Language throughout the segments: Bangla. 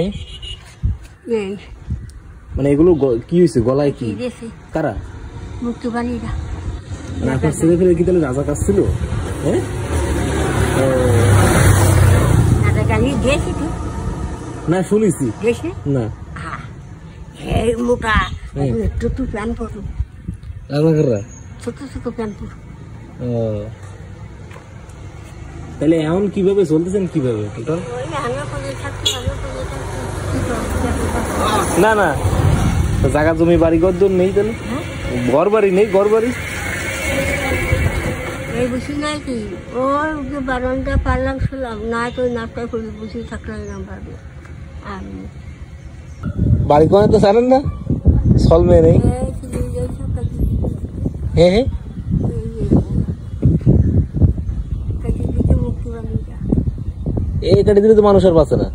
এই মানে এগুলো কি হয়েছে গলায় কি কারা মুক্তিবাণীরা মানে আপনার ছেলে ফেলে কি তাহলে রাজা কাজ ছিল? হ্যাঁ না শুনেছি না মোটা একটু প্যান্ট পরু রাজাকাররা ছোট ছোট প্যান্ট পরু। তাহলে এমন কিভাবে চলতেছেন কিভাবে টোটাল? না না জায়গা জমি বাড়ি ঘর নেই তাহলে ঘর বাড়ি নেই ঘর বাড়ি এই বুঝি নাই কি ওই বারণটা পারলাম শুনলাম না তো নাটক করে বুঝি থাকলাম এরকম ভাবে আমি বাড়ি কোনে তো জানেন না সল মেয়ে নেই হ্যাঁ হ্যাঁ এই কাটি দিলে তো মানুষের পাচ্ছে না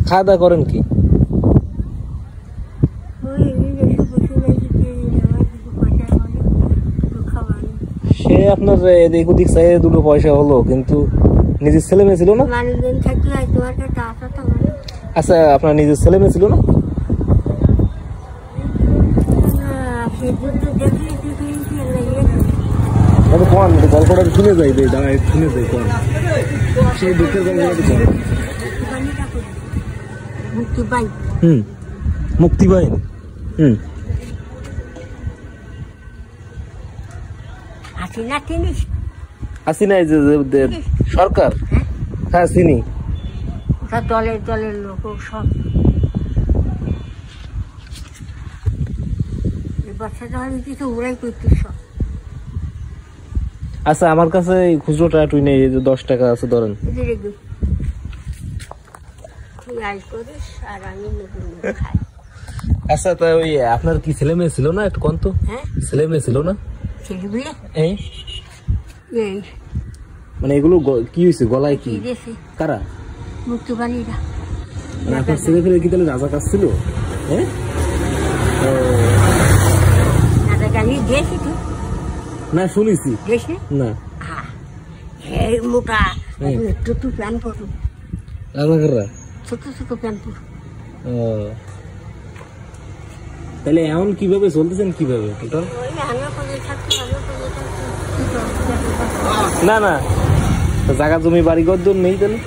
খাওয়া দাওয়া করেন কি? সে আপনার এদিক ওদিক চাই দুটো পয়সা হলো কিন্তু নিজের ছেলে মেয়ে ছিল না? আচ্ছা আপনার নিজের ছেলে মেয়ে ছিল না? গল্পটা শুনে যাই দাঁড়ায় শুনে যাই কোন সেই দুঃখের গল্পটা মুক্তি বাহিনী হাসিনা সরকার হ্যাঁ চিনি দলের দলের লোক সব বাচ্চাটা কিছু ওরাই করতে সব। আচ্ছা আমার কাছে খুচরোটা তুই নেই 10 টাকা আছে ধরেন। আচ্ছা তা ওই আপনার কি ছেলে মেয়ে ছিল না একটু কোন তো ছেলে মেয়ে ছিল না? মানে এগুলো কি হয়েছে গলায় কি কারা মুক্তিবাণীরা মানে আপনার ছেলে ফেলে কি তাহলে রাজা কাজ ছিল? হ্যাঁ না শুনেছি না মোটা একটু প্যান্ট পরু রাজাকাররা ছোট ছোট প্যান্ট পরু। তাহলে এমন কিভাবে চলতেছেন কিভাবে টোটাল? না না জায়গা জমি বাড়ি ঘর নেই তাহলে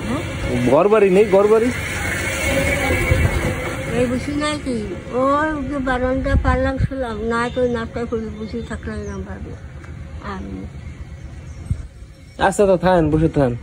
ঘর বাড়ি নেই ঘর বাড়ি এই বুঝি নাই কি ওই বারণটা পারলাম শুনলাম না তো নাটক করে বুঝি থাকলাম এরকম ভাবে আমি। আচ্ছা তো থাকেন বসে থাকেন।